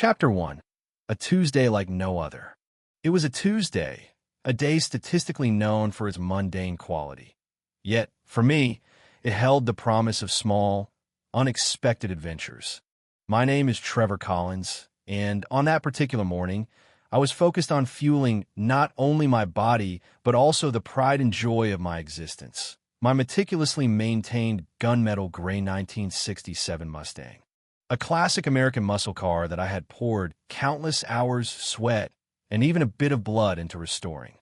Chapter 1. A Tuesday like no other. It was a Tuesday, a day statistically known for its mundane quality. Yet, for me, it held the promise of small, unexpected adventures. My name is Trevor Collins, and on that particular morning, I was focused on fueling not only my body, but also the pride and joy of my existence. My meticulously maintained gunmetal gray 1967 Mustang. A classic American muscle car that I had poured countless hours, sweat, and even a bit of blood into restoring.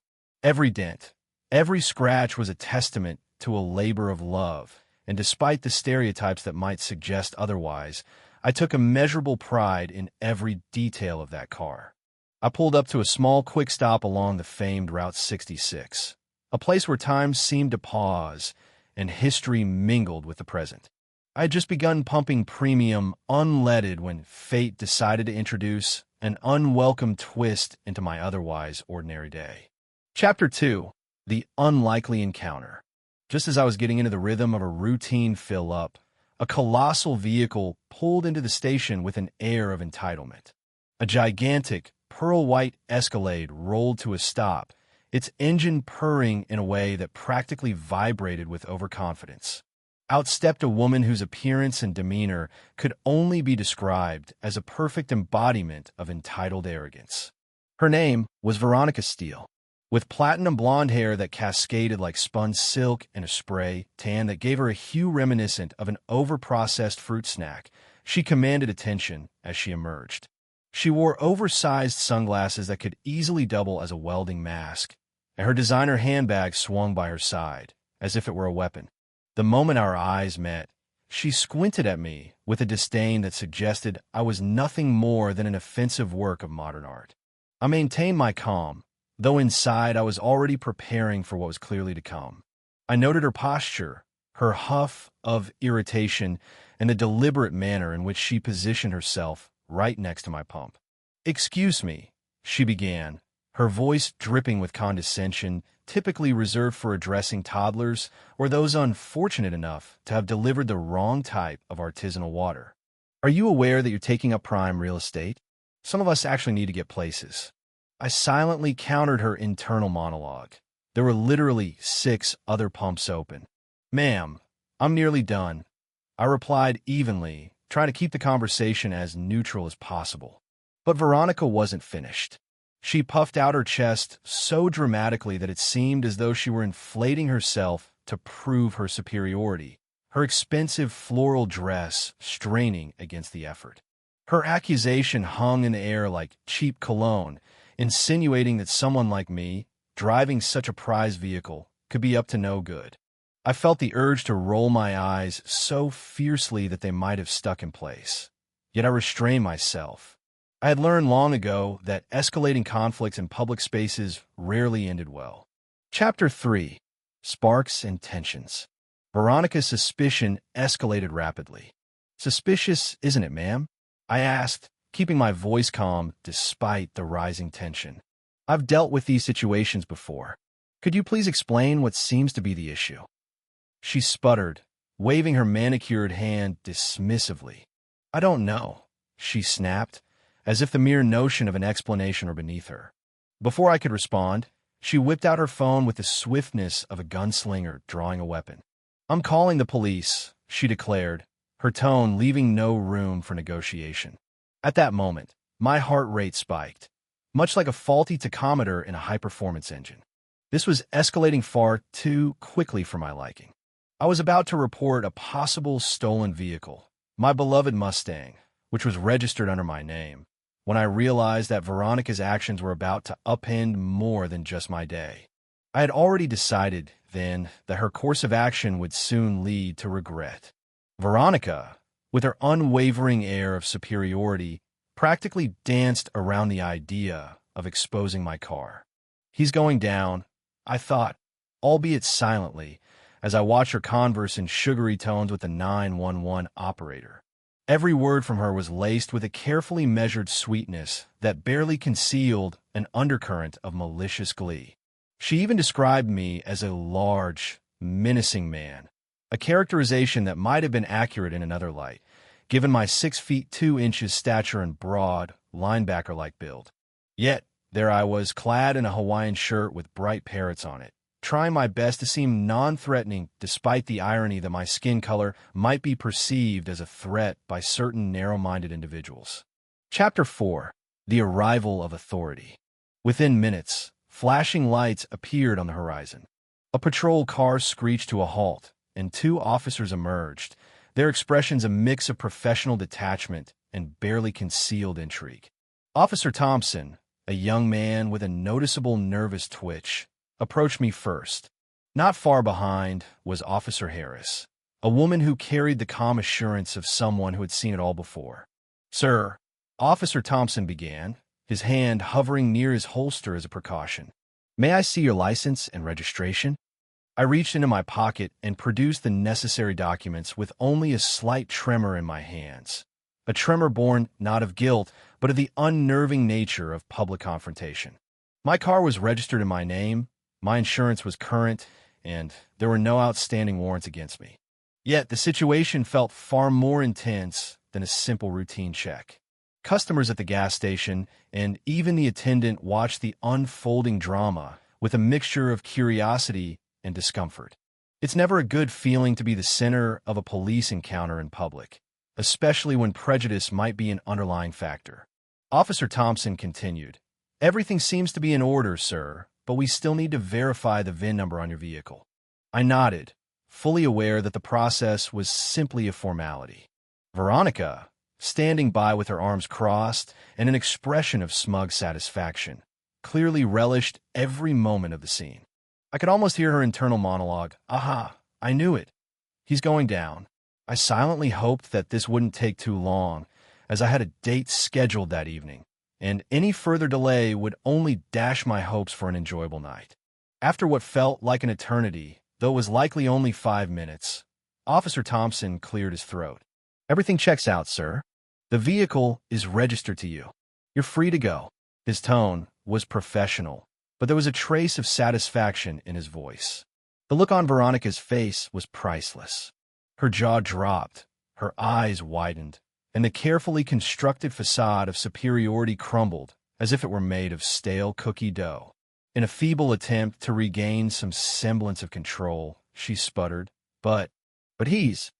Every dent, every scratch was a testament to a labor of love, and despite the stereotypes that might suggest otherwise, I took immeasurable pride in every detail of that car. I pulled up to a small quick stop along the famed Route 66, a place where time seemed to pause and history mingled with the present. I had just begun pumping premium unleaded when fate decided to introduce an unwelcome twist into my otherwise ordinary day. Chapter 2. The Unlikely Encounter. Just as I was getting into the rhythm of a routine fill-up, a colossal vehicle pulled into the station with an air of entitlement. A gigantic, pearl-white Escalade rolled to a stop, its engine purring in a way that practically vibrated with overconfidence. Out stepped a woman whose appearance and demeanor could only be described as a perfect embodiment of entitled arrogance. Her name was Veronica Steele. With platinum blonde hair that cascaded like spun silk and a spray tan that gave her a hue reminiscent of an over-processed fruit snack, she commanded attention as she emerged. She wore oversized sunglasses that could easily double as a welding mask, and her designer handbag swung by her side, as if it were a weapon. The moment our eyes met, she squinted at me with a disdain that suggested I was nothing more than an offensive work of modern art. I maintained my calm, though inside I was already preparing for what was clearly to come. I noted her posture, her huff of irritation, and the deliberate manner in which she positioned herself right next to my pump. "Excuse me," she began, her voice dripping with condescension, typically reserved for addressing toddlers or those unfortunate enough to have delivered the wrong type of artisanal water. "Are you aware that you're taking up prime real estate? Some of us actually need to get places." I silently countered her internal monologue. There were literally 6 other pumps open. "Ma'am, I'm nearly done," I replied evenly, trying to keep the conversation as neutral as possible. But Veronica wasn't finished. She puffed out her chest so dramatically that it seemed as though she were inflating herself to prove her superiority, her expensive floral dress straining against the effort. Her accusation hung in the air like cheap cologne, insinuating that someone like me, driving such a prized vehicle, could be up to no good. I felt the urge to roll my eyes so fiercely that they might have stuck in place. Yet I restrained myself. I had learned long ago that escalating conflicts in public spaces rarely ended well. Chapter 3. Sparks and Tensions. Veronica's suspicion escalated rapidly. "Suspicious, isn't it, ma'am?" I asked, keeping my voice calm despite the rising tension. "I've dealt with these situations before. Could you please explain what seems to be the issue?" She sputtered, waving her manicured hand dismissively. "I don't know," she snapped, as if the mere notion of an explanation were beneath her. Before I could respond, she whipped out her phone with the swiftness of a gunslinger drawing a weapon. "I'm calling the police," she declared, her tone leaving no room for negotiation. At that moment, my heart rate spiked, much like a faulty tachometer in a high-performance engine. This was escalating far too quickly for my liking. I was about to report a possible stolen vehicle, my beloved Mustang, which was registered under my name, when I realized that Veronica's actions were about to upend more than just my day. I had already decided, then, that her course of action would soon lead to regret. Veronica, with her unwavering air of superiority, practically danced around the idea of exposing my car. "He's going down," I thought, albeit silently, as I watched her converse in sugary tones with the 911 operator. Every word from her was laced with a carefully measured sweetness that barely concealed an undercurrent of malicious glee. She even described me as a large, menacing man, a characterization that might have been accurate in another light, given my 6 feet 2 inches stature and broad, linebacker-like build. Yet, there I was, clad in a Hawaiian shirt with bright parrots on it, trying my best to seem non-threatening despite the irony that my skin color might be perceived as a threat by certain narrow-minded individuals. Chapter 4. The Arrival of Authority. Within minutes, flashing lights appeared on the horizon. A patrol car screeched to a halt, and 2 officers emerged, their expressions a mix of professional detachment and barely concealed intrigue. Officer Thompson, a young man with a noticeable nervous twitch, approached me first. Not far behind was Officer Harris, a woman who carried the calm assurance of someone who had seen it all before. "Sir," Officer Thompson began, his hand hovering near his holster as a precaution. "May I see your license and registration?" I reached into my pocket and produced the necessary documents with only a slight tremor in my hands. A tremor born not of guilt, but of the unnerving nature of public confrontation. My car was registered in my name, my insurance was current, and there were no outstanding warrants against me. Yet the situation felt far more intense than a simple routine check. Customers at the gas station and even the attendant watched the unfolding drama with a mixture of curiosity and discomfort. It's never a good feeling to be the center of a police encounter in public, especially when prejudice might be an underlying factor. Officer Thompson continued, "Everything seems to be in order, sir, but we still need to verify the VIN number on your vehicle." I nodded, fully aware that the process was simply a formality. Veronica, standing by with her arms crossed and an expression of smug satisfaction, clearly relished every moment of the scene. I could almost hear her internal monologue, "Aha, I knew it. He's going down." I silently hoped that this wouldn't take too long, as I had a date scheduled that evening, and any further delay would only dash my hopes for an enjoyable night. After what felt like an eternity, though it was likely only 5 minutes, Officer Thompson cleared his throat. "Everything checks out, sir. The vehicle is registered to you. You're free to go." His tone was professional, but there was a trace of satisfaction in his voice. The look on Veronica's face was priceless. Her jaw dropped, her eyes widened, and the carefully constructed facade of superiority crumbled as if it were made of stale cookie dough. In a feeble attempt to regain some semblance of control, she sputtered, But he's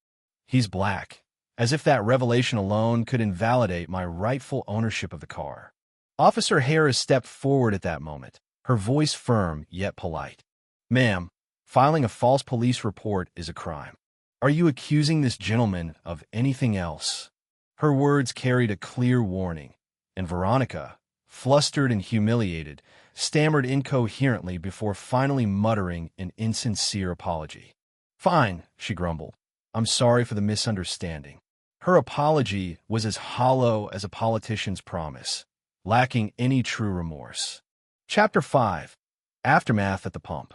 black," as if that revelation alone could invalidate my rightful ownership of the car. Officer Harris stepped forward at that moment, her voice firm yet polite. "Ma'am, filing a false police report is a crime. Are you accusing this gentleman of anything else?" Her words carried a clear warning, and Veronica, flustered and humiliated, stammered incoherently before finally muttering an insincere apology. "Fine," she grumbled. "I'm sorry for the misunderstanding." Her apology was as hollow as a politician's promise, lacking any true remorse. Chapter 5. Aftermath at the pump.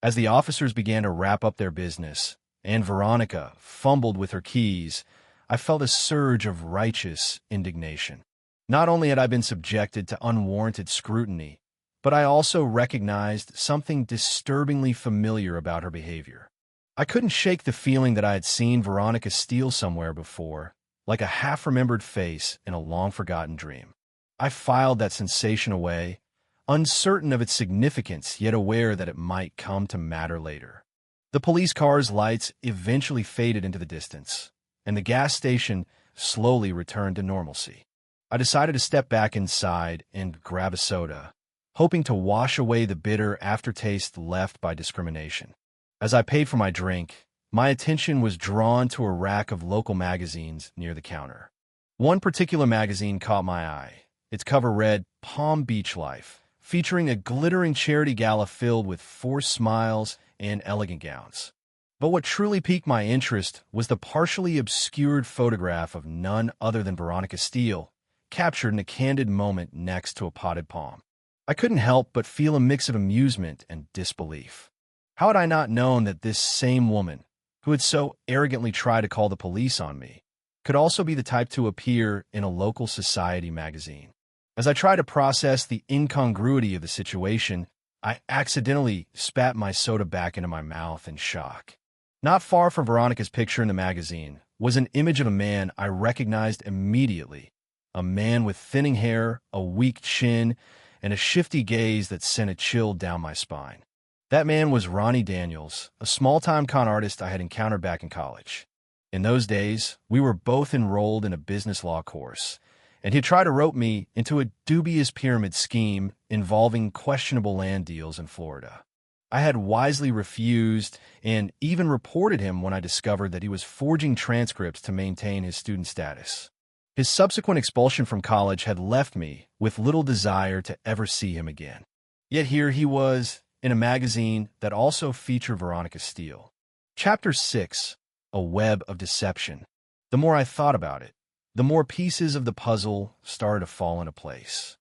As the officers began to wrap up their business, and Veronica fumbled with her keys, I felt a surge of righteous indignation. Not only had I been subjected to unwarranted scrutiny, but I also recognized something disturbingly familiar about her behavior. I couldn't shake the feeling that I had seen Veronica steal somewhere before, like a half-remembered face in a long-forgotten dream. I filed that sensation away, uncertain of its significance, yet aware that it might come to matter later. The police car's lights eventually faded into the distance, and the gas station slowly returned to normalcy. I decided to step back inside and grab a soda, hoping to wash away the bitter aftertaste left by discrimination. As I paid for my drink, my attention was drawn to a rack of local magazines near the counter. One particular magazine caught my eye. Its cover read Palm Beach Life, featuring a glittering charity gala filled with forced smiles and elegant gowns. But what truly piqued my interest was the partially obscured photograph of none other than Veronica Steele, captured in a candid moment next to a potted palm. I couldn't help but feel a mix of amusement and disbelief. How had I not known that this same woman, who had so arrogantly tried to call the police on me, could also be the type to appear in a local society magazine? As I tried to process the incongruity of the situation, I accidentally spat my soda back into my mouth in shock. Not far from Veronica's picture in the magazine was an image of a man I recognized immediately, a man with thinning hair, a weak chin, and a shifty gaze that sent a chill down my spine. That man was Ronnie Daniels, a small-time con artist I had encountered back in college. In those days, we were both enrolled in a business law course, and he tried to rope me into a dubious pyramid scheme involving questionable land deals in Florida. I had wisely refused and even reported him when I discovered that he was forging transcripts to maintain his student status. His subsequent expulsion from college had left me with little desire to ever see him again. Yet here he was, in a magazine that also featured Veronica Steele. Chapter 6, A Web of Deception. The more I thought about it, the more pieces of the puzzle started to fall into place.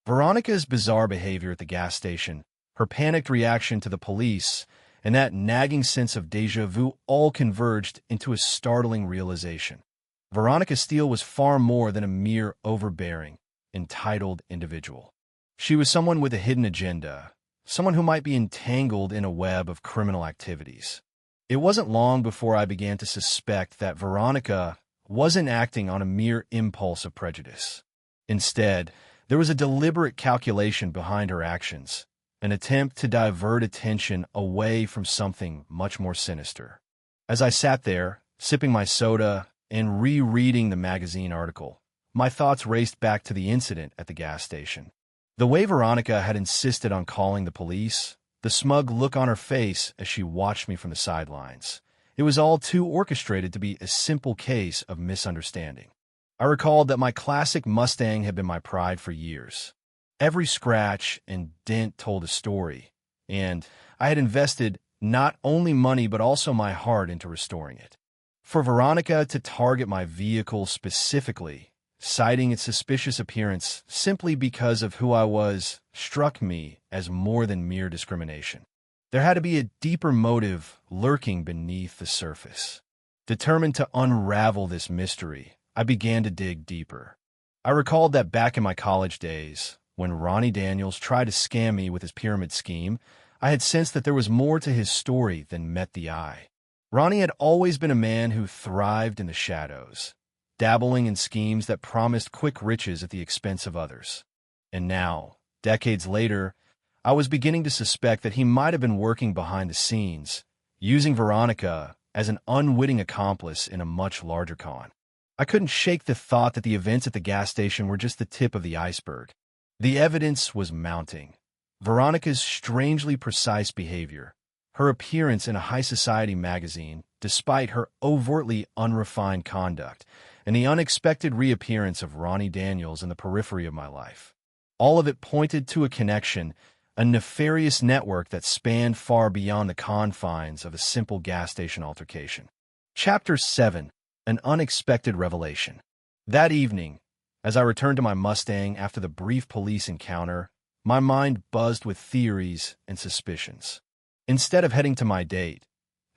Veronica's bizarre behavior at the gas station, her panicked reaction to the police, and that nagging sense of déjà vu all converged into a startling realization. Veronica Steele was far more than a mere overbearing, entitled individual. She was someone with a hidden agenda, someone who might be entangled in a web of criminal activities. It wasn't long before I began to suspect that Veronica wasn't acting on a mere impulse of prejudice. Instead, there was a deliberate calculation behind her actions, an attempt to divert attention away from something much more sinister. As I sat there, sipping my soda and rereading the magazine article, my thoughts raced back to the incident at the gas station. The way Veronica had insisted on calling the police, the smug look on her face as she watched me from the sidelines. It was all too orchestrated to be a simple case of misunderstanding. I recalled that my classic Mustang had been my pride for years. Every scratch and dent told a story, and I had invested not only money but also my heart into restoring it. For Veronica to target my vehicle specifically, citing its suspicious appearance simply because of who I was, struck me as more than mere discrimination. There had to be a deeper motive lurking beneath the surface. Determined to unravel this mystery, I began to dig deeper. I recalled that back in my college days, when Ronnie Daniels tried to scam me with his pyramid scheme, I had sensed that there was more to his story than met the eye. Ronnie had always been a man who thrived in the shadows, dabbling in schemes that promised quick riches at the expense of others. And now, decades later, I was beginning to suspect that he might have been working behind the scenes, using Veronica as an unwitting accomplice in a much larger con. I couldn't shake the thought that the events at the gas station were just the tip of the iceberg. The evidence was mounting. Veronica's strangely precise behavior, her appearance in a high-society magazine, despite her overtly unrefined conduct, and the unexpected reappearance of Ronnie Daniels in the periphery of my life. All of it pointed to a connection, a nefarious network that spanned far beyond the confines of a simple gas station altercation. Chapter 7, An Unexpected Revelation. That evening, as I returned to my Mustang after the brief police encounter, my mind buzzed with theories and suspicions. Instead of heading to my date,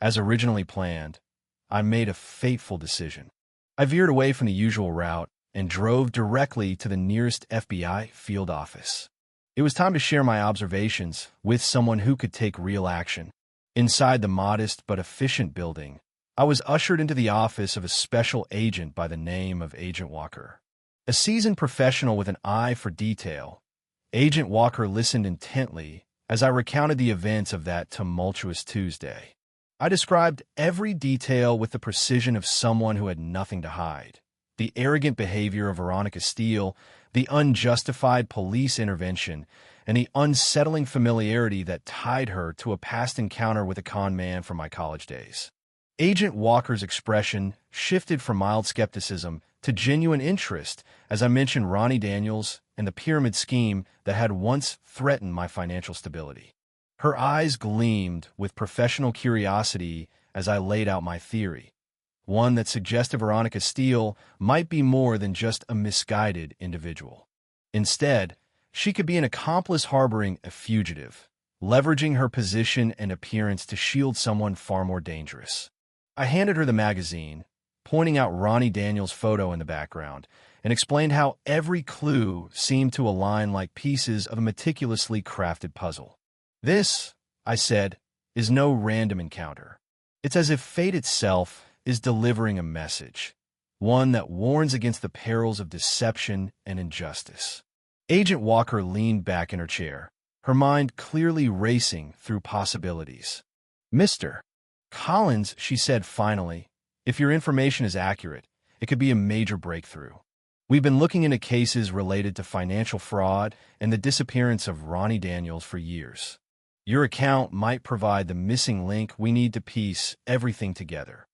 as originally planned, I made a fateful decision. I veered away from the usual route and drove directly to the nearest FBI field office. It was time to share my observations with someone who could take real action. Inside the modest but efficient building, I was ushered into the office of a special agent by the name of Agent Walker. A seasoned professional with an eye for detail, Agent Walker listened intently as I recounted the events of that tumultuous Tuesday. I described every detail with the precision of someone who had nothing to hide. The arrogant behavior of Veronica Steele, the unjustified police intervention, and the unsettling familiarity that tied her to a past encounter with a con man from my college days. Agent Walker's expression shifted from mild skepticism to genuine interest as I mentioned Ronnie Daniels and the pyramid scheme that had once threatened my financial stability. Her eyes gleamed with professional curiosity as I laid out my theory, one that suggested Veronica Steele might be more than just a misguided individual. Instead, she could be an accomplice harboring a fugitive, leveraging her position and appearance to shield someone far more dangerous. I handed her the magazine, pointing out Ronnie Daniels' photo in the background, and explained how every clue seemed to align like pieces of a meticulously crafted puzzle. This, I said, is no random encounter. It's as if fate itself is delivering a message, one that warns against the perils of deception and injustice. Agent Walker leaned back in her chair, her mind clearly racing through possibilities. "Mr. Collins," she said finally, "if your information is accurate, it could be a major breakthrough. We've been looking into cases related to financial fraud and the disappearance of Ronnie Daniels for years. Your account might provide the missing link we need to piece everything together."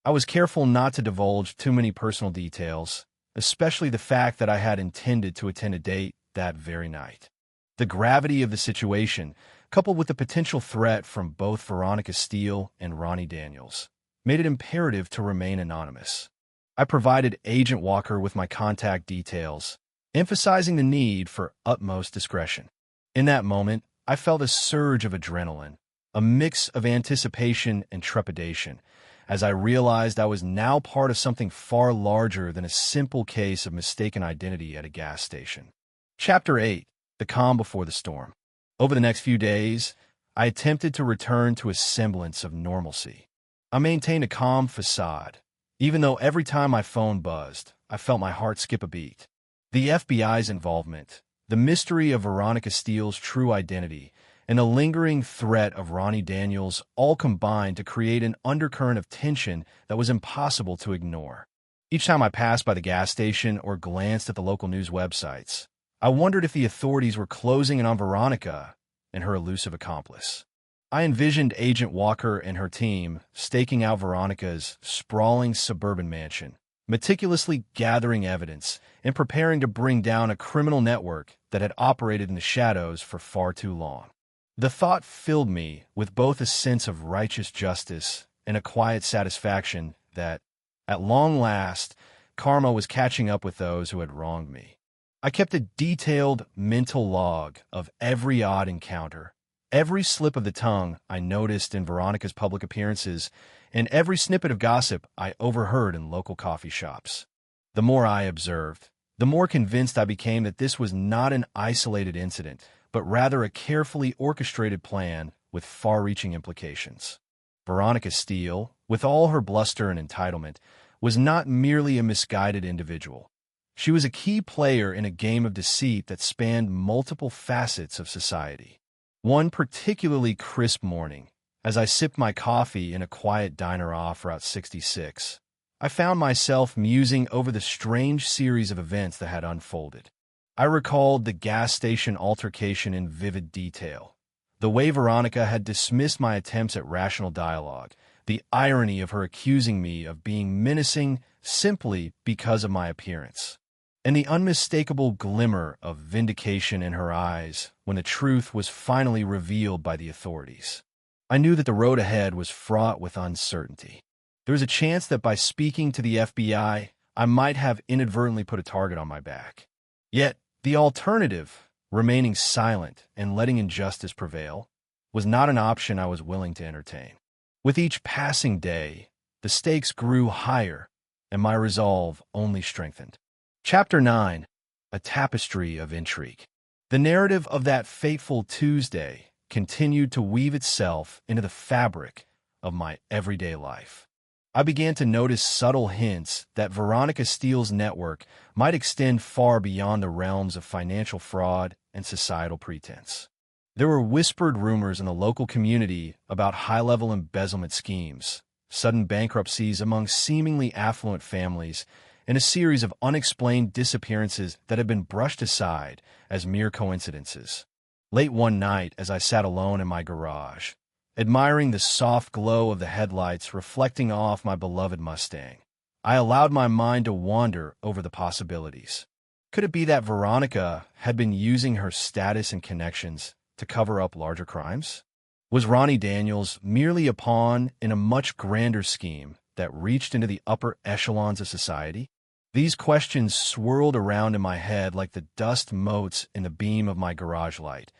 I was careful not to divulge too many personal details, especially the fact that I had intended to attend a date that very night. The gravity of the situation, coupled with the potential threat from both Veronica Steele and Ronnie Daniels, made it imperative to remain anonymous. I provided Agent Walker with my contact details, emphasizing the need for utmost discretion. In that moment, I felt a surge of adrenaline, a mix of anticipation and trepidation, as I realized I was now part of something far larger than a simple case of mistaken identity at a gas station. Chapter 8. The Calm Before the Storm. Over the next few days, I attempted to return to a semblance of normalcy. I maintained a calm facade, even though every time my phone buzzed, I felt my heart skip a beat. The FBI's involvement, the mystery of Veronica Steele's true identity, and a lingering threat of Ronnie Daniels all combined to create an undercurrent of tension that was impossible to ignore. Each time I passed by the gas station or glanced at the local news websites, I wondered if the authorities were closing in on Veronica and her elusive accomplice. I envisioned Agent Walker and her team staking out Veronica's sprawling suburban mansion, meticulously gathering evidence and preparing to bring down a criminal network that had operated in the shadows for far too long. The thought filled me with both a sense of righteous justice and a quiet satisfaction that, at long last, karma was catching up with those who had wronged me. I kept a detailed mental log of every odd encounter, every slip of the tongue I noticed in Veronica's public appearances, and every snippet of gossip I overheard in local coffee shops. The more I observed, the more convinced I became that this was not an isolated incident, but rather a carefully orchestrated plan with far-reaching implications. Veronica Steele, with all her bluster and entitlement, was not merely a misguided individual. She was a key player in a game of deceit that spanned multiple facets of society. One particularly crisp morning, as I sipped my coffee in a quiet diner off Route 66, I found myself musing over the strange series of events that had unfolded. I recalled the gas station altercation in vivid detail, the way Veronica had dismissed my attempts at rational dialogue, the irony of her accusing me of being menacing simply because of my appearance, and the unmistakable glimmer of vindication in her eyes when the truth was finally revealed by the authorities. I knew that the road ahead was fraught with uncertainty. There was a chance that by speaking to the FBI, I might have inadvertently put a target on my back. Yet, the alternative, remaining silent and letting injustice prevail, was not an option I was willing to entertain. With each passing day, the stakes grew higher, and my resolve only strengthened. Chapter 9. A Tapestry of Intrigue. The narrative of that fateful Tuesday continued to weave itself into the fabric of my everyday life. I began to notice subtle hints that Veronica Steele's network might extend far beyond the realms of financial fraud and societal pretense. There were whispered rumors in the local community about high-level embezzlement schemes, sudden bankruptcies among seemingly affluent families, and a series of unexplained disappearances that had been brushed aside as mere coincidences. Late one night, as I sat alone in my garage, admiring the soft glow of the headlights reflecting off my beloved Mustang, I allowed my mind to wander over the possibilities. Could it be that Veronica had been using her status and connections to cover up larger crimes? Was Ronnie Daniels merely a pawn in a much grander scheme that reached into the upper echelons of society? These questions swirled around in my head like the dust motes in the beam of my garage light,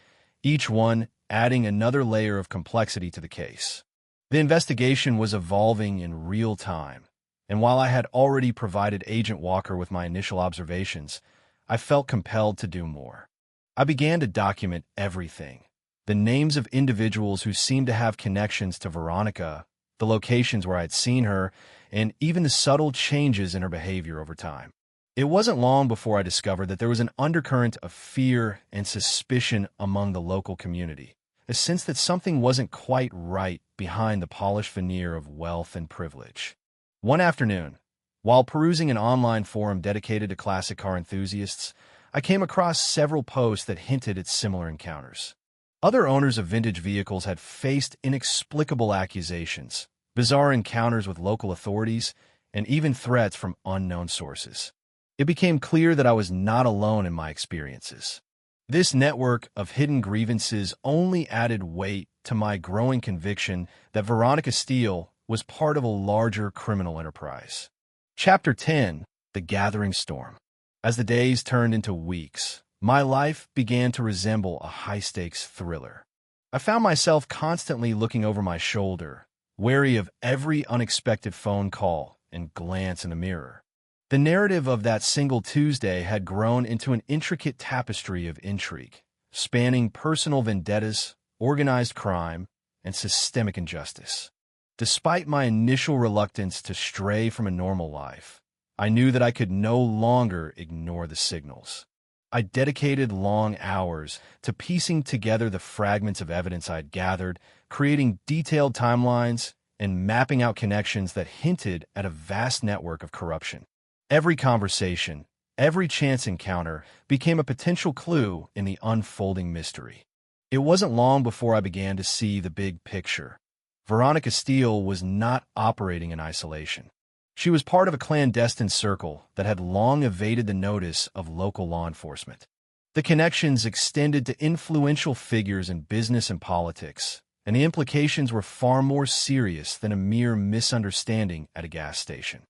each one adding another layer of complexity to the case. The investigation was evolving in real time, and while I had already provided Agent Walker with my initial observations, I felt compelled to do more. I began to document everything: the names of individuals who seemed to have connections to Veronica, the locations where I had seen her, and even the subtle changes in her behavior over time. It wasn't long before I discovered that there was an undercurrent of fear and suspicion among the local community, a sense that something wasn't quite right behind the polished veneer of wealth and privilege. One afternoon, while perusing an online forum dedicated to classic car enthusiasts, I came across several posts that hinted at similar encounters. Other owners of vintage vehicles had faced inexplicable accusations, bizarre encounters with local authorities, and even threats from unknown sources. It became clear that I was not alone in my experiences. This network of hidden grievances only added weight to my growing conviction that Veronica Steele was part of a larger criminal enterprise. Chapter 10: The Gathering Storm. As the days turned into weeks, my life began to resemble a high-stakes thriller. I found myself constantly looking over my shoulder, wary of every unexpected phone call and glance in the mirror. The narrative of that single Tuesday had grown into an intricate tapestry of intrigue, spanning personal vendettas, organized crime, and systemic injustice. Despite my initial reluctance to stray from a normal life, I knew that I could no longer ignore the signals. I dedicated long hours to piecing together the fragments of evidence I'd gathered, creating detailed timelines, and mapping out connections that hinted at a vast network of corruption. Every conversation, every chance encounter became a potential clue in the unfolding mystery. It wasn't long before I began to see the big picture. Veronica Steele was not operating in isolation. She was part of a clandestine circle that had long evaded the notice of local law enforcement. The connections extended to influential figures in business and politics, and the implications were far more serious than a mere misunderstanding at a gas station.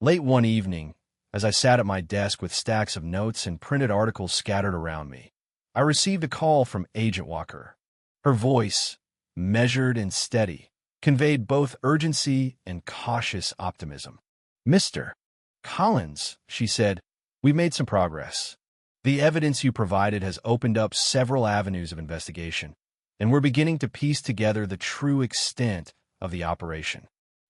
Late one evening, as I sat at my desk with stacks of notes and printed articles scattered around me, I received a call from Agent Walker. Her voice, measured and steady, conveyed both urgency and cautious optimism. "Mr. Collins," she said, "we've made some progress. The evidence you provided has opened up several avenues of investigation, and we're beginning to piece together the true extent of the operation."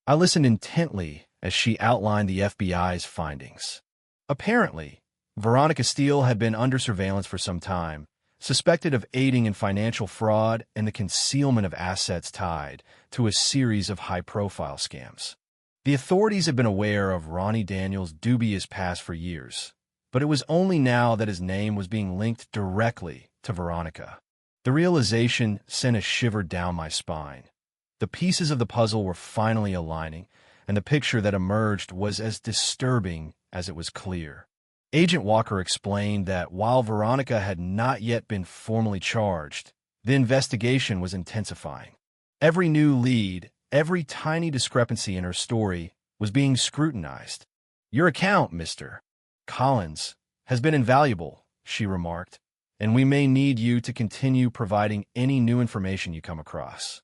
I listened intently as she outlined the FBI's findings. Apparently, Veronica Steele had been under surveillance for some time, suspected of aiding in financial fraud and the concealment of assets tied to a series of high-profile scams. The authorities had been aware of Ronnie Daniels' dubious past for years, but it was only now that his name was being linked directly to Veronica. The realization sent a shiver down my spine. The pieces of the puzzle were finally aligning, and the picture that emerged was as disturbing as it was clear. Agent Walker explained that while Veronica had not yet been formally charged, the investigation was intensifying. Every new lead, every tiny discrepancy in her story was being scrutinized. "Your account, Mr. Collins, has been invaluable," she remarked, "and we may need you to continue providing any new information you come across."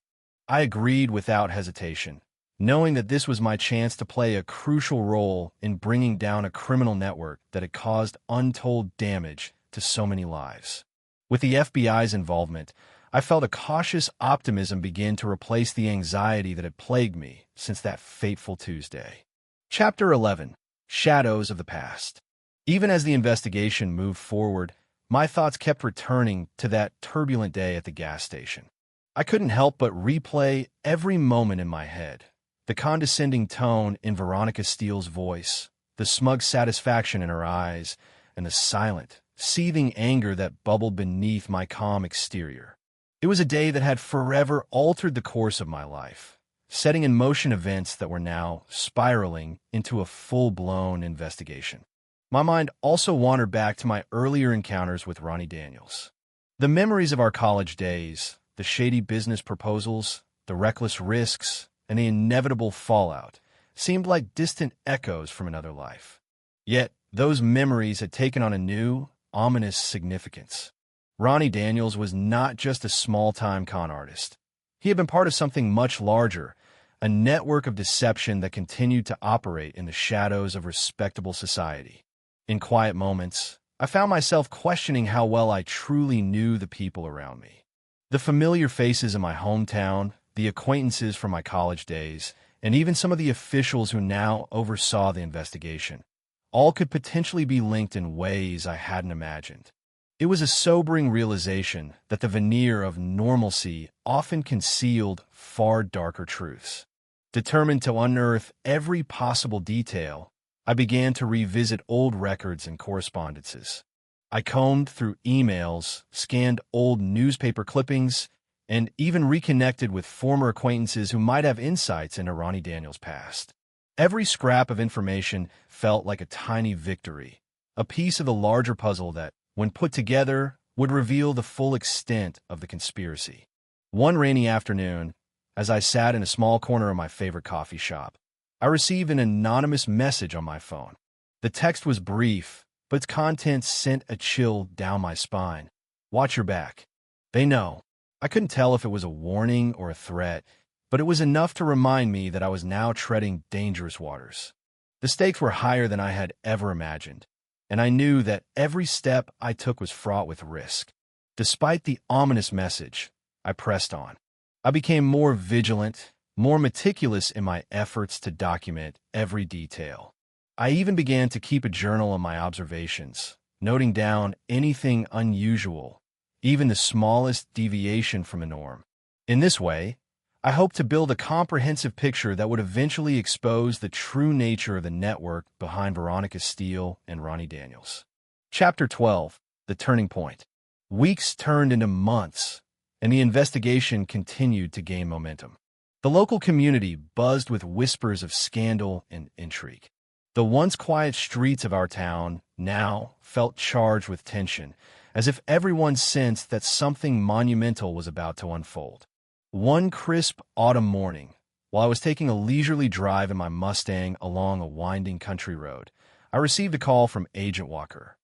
I agreed without hesitation, knowing that this was my chance to play a crucial role in bringing down a criminal network that had caused untold damage to so many lives. With the FBI's involvement, I felt a cautious optimism begin to replace the anxiety that had plagued me since that fateful Tuesday. Chapter 11: Shadows of the Past. Even as the investigation moved forward, my thoughts kept returning to that turbulent day at the gas station. I couldn't help but replay every moment in my head. The condescending tone in Veronica Steele's voice, the smug satisfaction in her eyes, and the silent, seething anger that bubbled beneath my calm exterior. It was a day that had forever altered the course of my life, setting in motion events that were now spiraling into a full-blown investigation. My mind also wandered back to my earlier encounters with Ronnie Daniels. The memories of our college days, the shady business proposals, the reckless risks, and the inevitable fallout seemed like distant echoes from another life. Yet, those memories had taken on a new, ominous significance. Ronnie Daniels was not just a small-time con artist. He had been part of something much larger, a network of deception that continued to operate in the shadows of respectable society. In quiet moments, I found myself questioning how well I truly knew the people around me. The familiar faces in my hometown, the acquaintances from my college days, and even some of the officials who now oversaw the investigation, all could potentially be linked in ways I hadn't imagined. It was a sobering realization that the veneer of normalcy often concealed far darker truths. Determined to unearth every possible detail, I began to revisit old records and correspondences. I combed through emails, scanned old newspaper clippings, and even reconnected with former acquaintances who might have insights into Ronnie Daniels' past. Every scrap of information felt like a tiny victory, a piece of the larger puzzle that, when put together, would reveal the full extent of the conspiracy. One rainy afternoon, as I sat in a small corner of my favorite coffee shop, I received an anonymous message on my phone. The text was brief, but its contents sent a chill down my spine. "Watch your back. They know." I couldn't tell if it was a warning or a threat, but it was enough to remind me that I was now treading dangerous waters. The stakes were higher than I had ever imagined, and I knew that every step I took was fraught with risk. Despite the ominous message, I pressed on. I became more vigilant, more meticulous in my efforts to document every detail. I even began to keep a journal of my observations, noting down anything unusual, even the smallest deviation from the norm. In this way, I hoped to build a comprehensive picture that would eventually expose the true nature of the network behind Veronica Steele and Ronnie Daniels. Chapter 12. The Turning Point. Weeks turned into months, and the investigation continued to gain momentum. The local community buzzed with whispers of scandal and intrigue. The once quiet streets of our town now felt charged with tension, as if everyone sensed that something monumental was about to unfold. One crisp autumn morning, while I was taking a leisurely drive in my Mustang along a winding country road, I received a call from Agent Walker.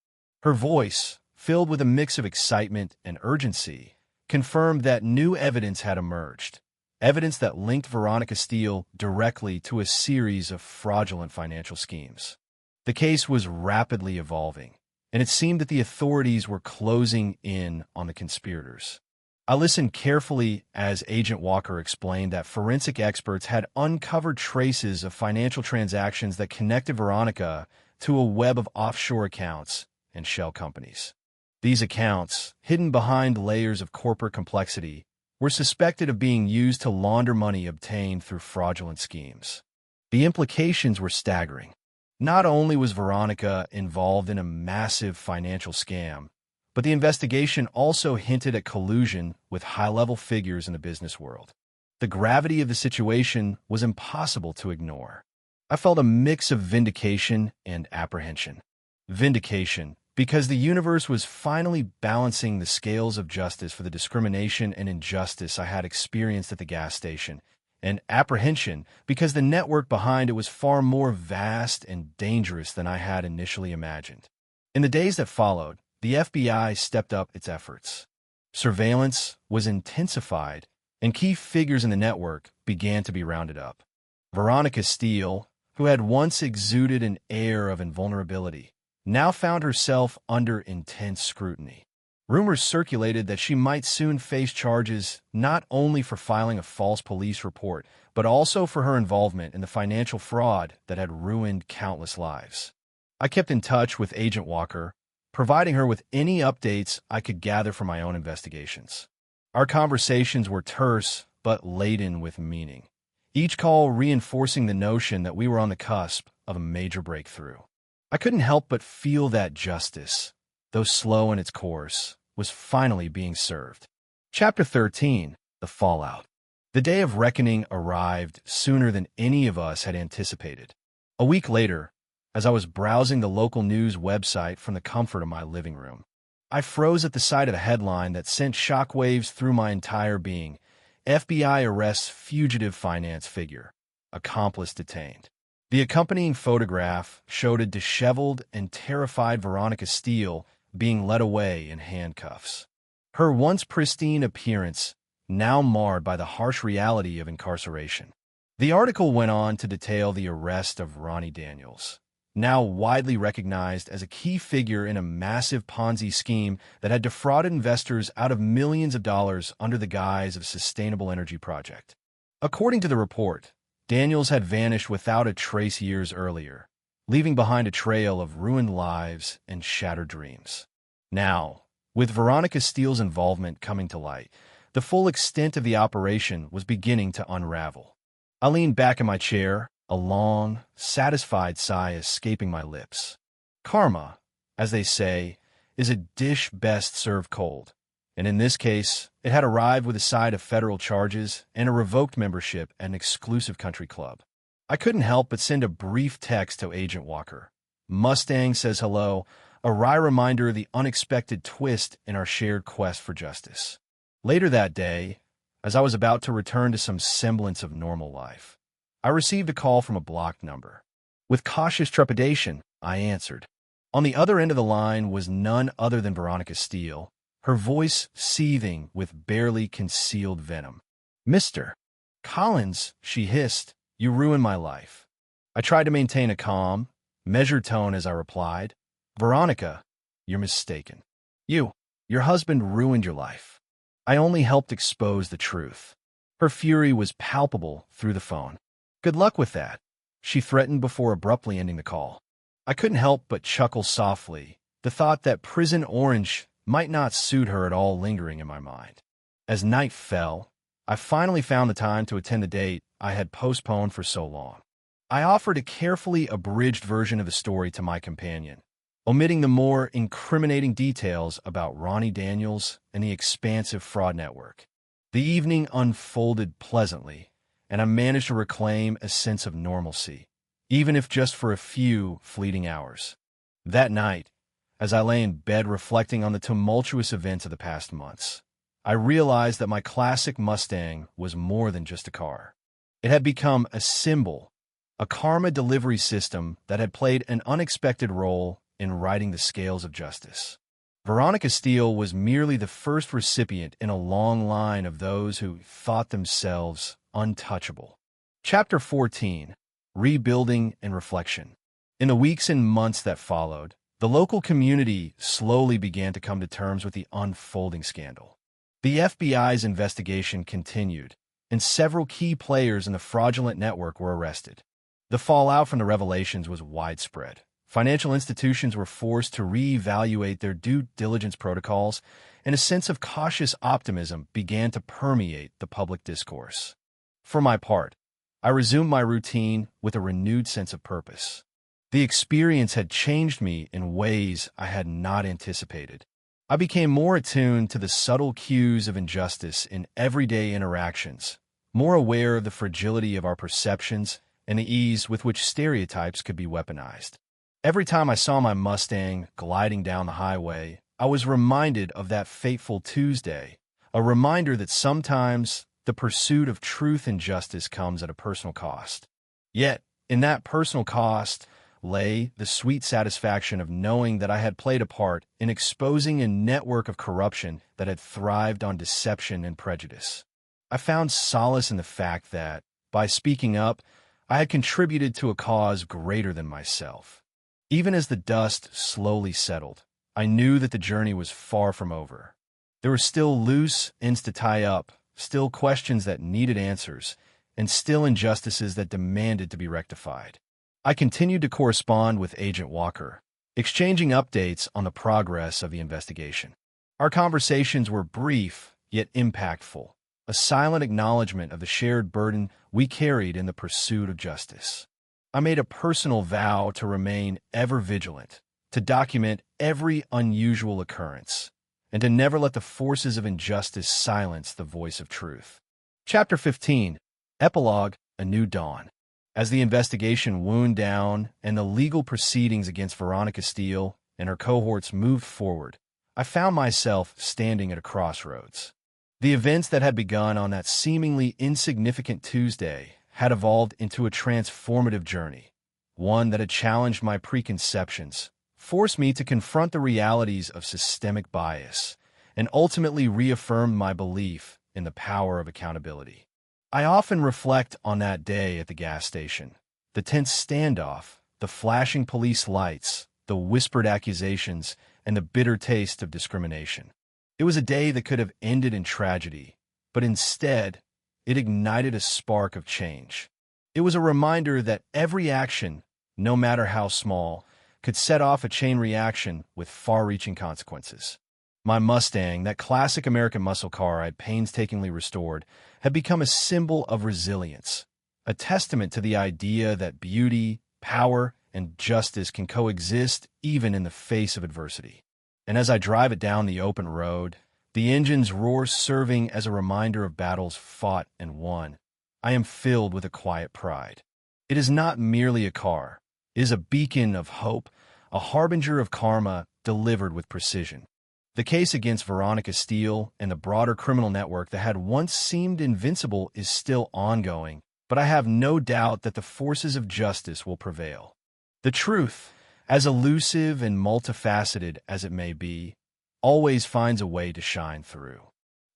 Her voice, filled with a mix of excitement and urgency, confirmed that new evidence had emerged, evidence that linked Veronica Steele directly to a series of fraudulent financial schemes. The case was rapidly evolving, and it seemed that the authorities were closing in on the conspirators. I listened carefully as Agent Walker explained that forensic experts had uncovered traces of financial transactions that connected Veronica to a web of offshore accounts and shell companies. These accounts, hidden behind layers of corporate complexity, were suspected of being used to launder money obtained through fraudulent schemes. The implications were staggering. Not only was Veronica involved in a massive financial scam, but the investigation also hinted at collusion with high-level figures in the business world. The gravity of the situation was impossible to ignore. I felt a mix of vindication and apprehension. Vindication, because the universe was finally balancing the scales of justice for the discrimination and injustice I had experienced at the gas station, and apprehension, because the network behind it was far more vast and dangerous than I had initially imagined. In the days that followed, the FBI stepped up its efforts. Surveillance was intensified, and key figures in the network began to be rounded up. Veronica Steele, who had once exuded an air of invulnerability, now found herself under intense scrutiny. Rumors circulated that she might soon face charges not only for filing a false police report, but also for her involvement in the financial fraud that had ruined countless lives. I kept in touch with Agent Walker, providing her with any updates I could gather from my own investigations. Our conversations were terse but laden with meaning, each call reinforcing the notion that we were on the cusp of a major breakthrough. I couldn't help but feel that justice, though slow in its course, was finally being served. Chapter 13. The Fallout. The day of reckoning arrived sooner than any of us had anticipated. A week later, as I was browsing the local news website from the comfort of my living room, I froze at the sight of a headline that sent shockwaves through my entire being. FBI arrests fugitive finance figure. Accomplice detained. The accompanying photograph showed a disheveled and terrified Veronica Steele being led away in handcuffs. Her once pristine appearance now marred by the harsh reality of incarceration. The article went on to detail the arrest of Ronnie Daniels, now widely recognized as a key figure in a massive Ponzi scheme that had defrauded investors out of millions of dollars under the guise of a sustainable energy project. According to the report, Daniels had vanished without a trace years earlier, leaving behind a trail of ruined lives and shattered dreams. Now, with Veronica Steele's involvement coming to light, the full extent of the operation was beginning to unravel. I leaned back in my chair, a long, satisfied sigh escaping my lips. Karma, as they say, is a dish best served cold, and in this case, it had arrived with a side of federal charges and a revoked membership at an exclusive country club. I couldn't help but send a brief text to Agent Walker. Mustang says hello, a wry reminder of the unexpected twist in our shared quest for justice. Later that day, as I was about to return to some semblance of normal life, I received a call from a blocked number. With cautious trepidation, I answered. On the other end of the line was none other than Veronica Steele, her voice seething with barely concealed venom. "Mr. Collins," she hissed, "you ruined my life." I tried to maintain a calm, measured tone as I replied, "Veronica, you're mistaken. Your husband ruined your life. I only helped expose the truth." Her fury was palpable through the phone. "Good luck with that," she threatened before abruptly ending the call. I couldn't help but chuckle softly, the thought that Prison Orange might not suit her at all lingering in my mind. As night fell, I finally found the time to attend the date I had postponed for so long. I offered a carefully abridged version of the story to my companion, omitting the more incriminating details about Ronnie Daniels and the expansive fraud network. The evening unfolded pleasantly, and I managed to reclaim a sense of normalcy, even if just for a few fleeting hours. That night, as I lay in bed reflecting on the tumultuous events of the past months, I realized that my classic Mustang was more than just a car. It had become a symbol, a karma delivery system that had played an unexpected role in righting the scales of justice. Veronica Steele was merely the first recipient in a long line of those who thought themselves untouchable. Chapter 14. Rebuilding and Reflection. In the weeks and months that followed, the local community slowly began to come to terms with the unfolding scandal. The FBI's investigation continued, and several key players in the fraudulent network were arrested. The fallout from the revelations was widespread. Financial institutions were forced to reevaluate their due diligence protocols, and a sense of cautious optimism began to permeate the public discourse. For my part, I resumed my routine with a renewed sense of purpose. The experience had changed me in ways I had not anticipated. I became more attuned to the subtle cues of injustice in everyday interactions, more aware of the fragility of our perceptions and the ease with which stereotypes could be weaponized. Every time I saw my Mustang gliding down the highway, I was reminded of that fateful Tuesday, a reminder that sometimes the pursuit of truth and justice comes at a personal cost. Yet, in that personal cost lay the sweet satisfaction of knowing that I had played a part in exposing a network of corruption that had thrived on deception and prejudice. I found solace in the fact that, by speaking up, I had contributed to a cause greater than myself. Even as the dust slowly settled, I knew that the journey was far from over. There were still loose ends to tie up, still questions that needed answers, and still injustices that demanded to be rectified. I continued to correspond with Agent Walker, exchanging updates on the progress of the investigation. Our conversations were brief, yet impactful, a silent acknowledgement of the shared burden we carried in the pursuit of justice. I made a personal vow to remain ever vigilant, to document every unusual occurrence, and to never let the forces of injustice silence the voice of truth. Chapter 15. Epilogue: A New Dawn. As the investigation wound down and the legal proceedings against Veronica Steele and her cohorts moved forward, I found myself standing at a crossroads. The events that had begun on that seemingly insignificant Tuesday had evolved into a transformative journey, one that had challenged my preconceptions, forced me to confront the realities of systemic bias, and ultimately reaffirmed my belief in the power of accountability. I often reflect on that day at the gas station, the tense standoff, the flashing police lights, the whispered accusations, and the bitter taste of discrimination. It was a day that could have ended in tragedy, but instead, it ignited a spark of change. It was a reminder that every action, no matter how small, could set off a chain reaction with far-reaching consequences. My Mustang, that classic American muscle car I painstakingly restored, had become a symbol of resilience, a testament to the idea that beauty, power, and justice can coexist even in the face of adversity. And as I drive it down the open road, the engine's roar serving as a reminder of battles fought and won, I am filled with a quiet pride. It is not merely a car. It is a beacon of hope, a harbinger of karma delivered with precision. The case against Veronica Steele and the broader criminal network that had once seemed invincible is still ongoing, but I have no doubt that the forces of justice will prevail. The truth, as elusive and multifaceted as it may be, always finds a way to shine through.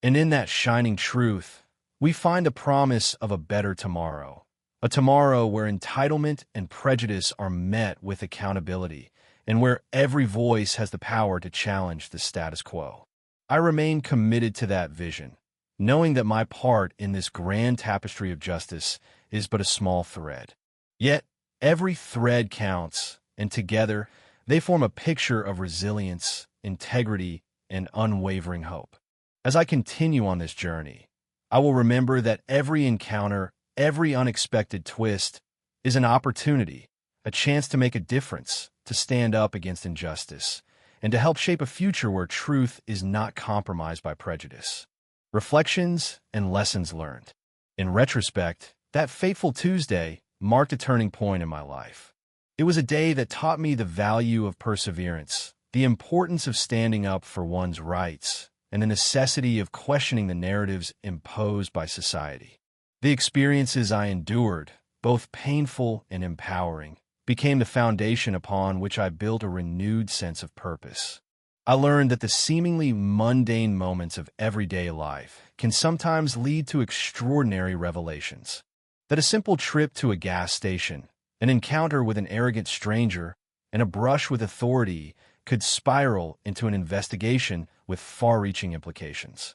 And in that shining truth, we find the promise of a better tomorrow, a tomorrow where entitlement and prejudice are met with accountability, and where every voice has the power to challenge the status quo. I remain committed to that vision, knowing that my part in this grand tapestry of justice is but a small thread. Yet, every thread counts, and together, they form a picture of resilience, integrity, and unwavering hope. As I continue on this journey, I will remember that every encounter, every unexpected twist, is an opportunity, a chance to make a difference, to stand up against injustice, and to help shape a future where truth is not compromised by prejudice. Reflections and lessons learned. In retrospect, that fateful Tuesday marked a turning point in my life. It was a day that taught me the value of perseverance, the importance of standing up for one's rights, and the necessity of questioning the narratives imposed by society. The experiences I endured, both painful and empowering, became the foundation upon which I built a renewed sense of purpose. I learned that the seemingly mundane moments of everyday life can sometimes lead to extraordinary revelations. That a simple trip to a gas station, an encounter with an arrogant stranger, and a brush with authority could spiral into an investigation with far-reaching implications.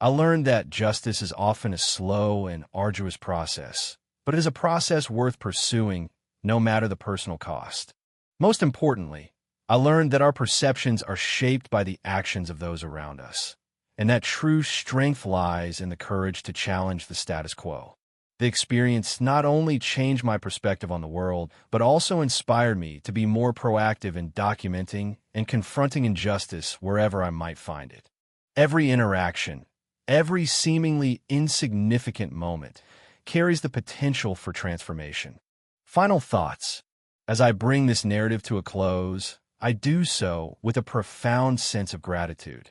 I learned that justice is often a slow and arduous process, but it is a process worth pursuing no matter the personal cost. Most importantly, I learned that our perceptions are shaped by the actions of those around us, and that true strength lies in the courage to challenge the status quo. The experience not only changed my perspective on the world, but also inspired me to be more proactive in documenting and confronting injustice wherever I might find it. Every interaction, every seemingly insignificant moment, carries the potential for transformation. Final thoughts. As I bring this narrative to a close, I do so with a profound sense of gratitude.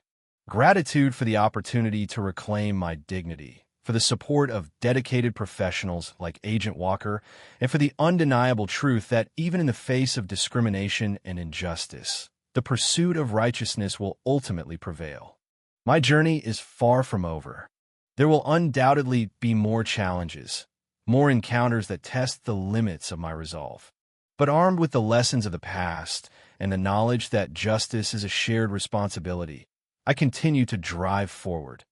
Gratitude for the opportunity to reclaim my dignity, for the support of dedicated professionals like Agent Walker, and for the undeniable truth that even in the face of discrimination and injustice, the pursuit of righteousness will ultimately prevail. My journey is far from over. There will undoubtedly be more challenges, more encounters that test the limits of my resolve. But armed with the lessons of the past and the knowledge that justice is a shared responsibility, I continue to drive forward,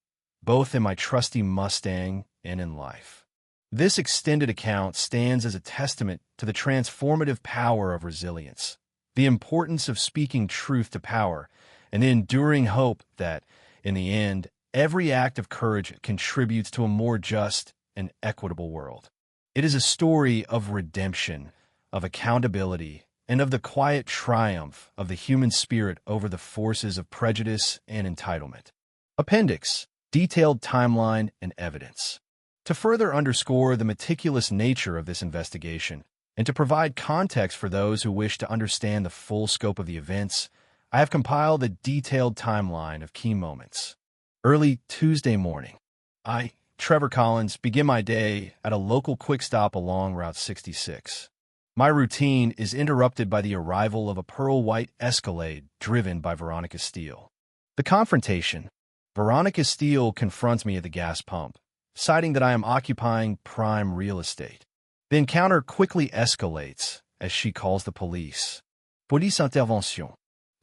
both in my trusty Mustang and in life. This extended account stands as a testament to the transformative power of resilience, the importance of speaking truth to power, and the enduring hope that, in the end, every act of courage contributes to a more just and equitable world. It is a story of redemption, of accountability, and of the quiet triumph of the human spirit over the forces of prejudice and entitlement. Appendix: detailed timeline and evidence. To further underscore the meticulous nature of this investigation, and to provide context for those who wish to understand the full scope of the events, I have compiled a detailed timeline of key moments. Early Tuesday morning, I, Trevor Collins, begin my day at a local quick stop along Route 66. My routine is interrupted by the arrival of a pearl-white Escalade driven by Veronica Steele. The confrontation. Veronica Steele confronts me at the gas pump, citing that I am occupying prime real estate. The encounter quickly escalates as she calls the police. Police intervention.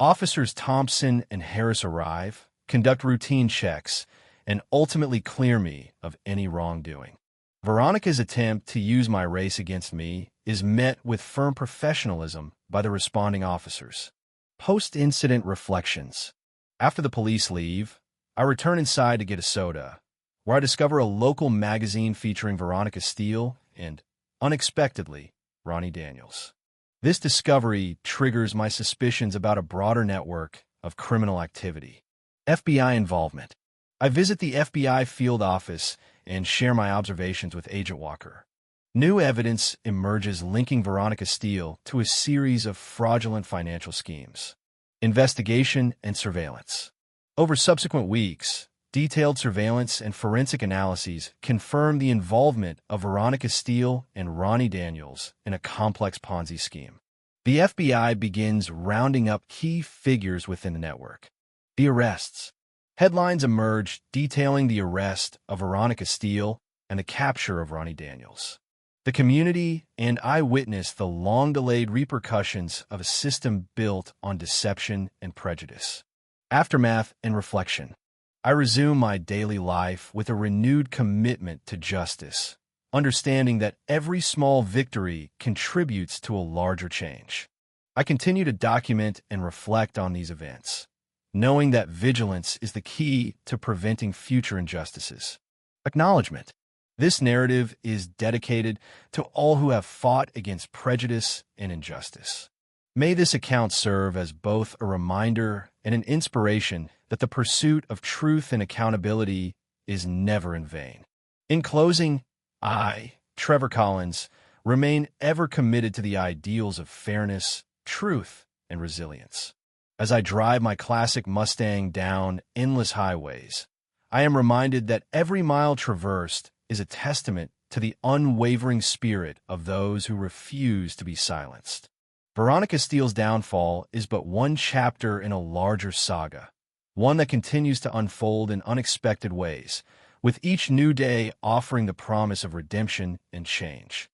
Officers Thompson and Harris arrive, conduct routine checks, and ultimately clear me of any wrongdoing. Veronica's attempt to use my race against me is met with firm professionalism by the responding officers. Post-incident reflections. After the police leave, I return inside to get a soda, where I discover a local magazine featuring Veronica Steele and, unexpectedly, Ronnie Daniels. This discovery triggers my suspicions about a broader network of criminal activity. FBI involvement. I visit the FBI field office and share my observations with Agent Walker. New evidence emerges linking Veronica Steele to a series of fraudulent financial schemes. Investigation and surveillance. Over subsequent weeks, detailed surveillance and forensic analyses confirm the involvement of Veronica Steele and Ronnie Daniels in a complex Ponzi scheme. The FBI begins rounding up key figures within the network. The arrests. Headlines emerge detailing the arrest of Veronica Steele and the capture of Ronnie Daniels. The community and I witness the long-delayed repercussions of a system built on deception and prejudice. Aftermath and reflection. I resume my daily life with a renewed commitment to justice, understanding that every small victory contributes to a larger change. I continue to document and reflect on these events, knowing that vigilance is the key to preventing future injustices. Acknowledgement. This narrative is dedicated to all who have fought against prejudice and injustice. May this account serve as both a reminder and an inspiration that the pursuit of truth and accountability is never in vain. In closing, I, Trevor Collins, remain ever committed to the ideals of fairness, truth, and resilience. As I drive my classic Mustang down endless highways, I am reminded that every mile traversed is a testament to the unwavering spirit of those who refuse to be silenced. Veronica Steele's downfall is but one chapter in a larger saga, one that continues to unfold in unexpected ways, with each new day offering the promise of redemption and change.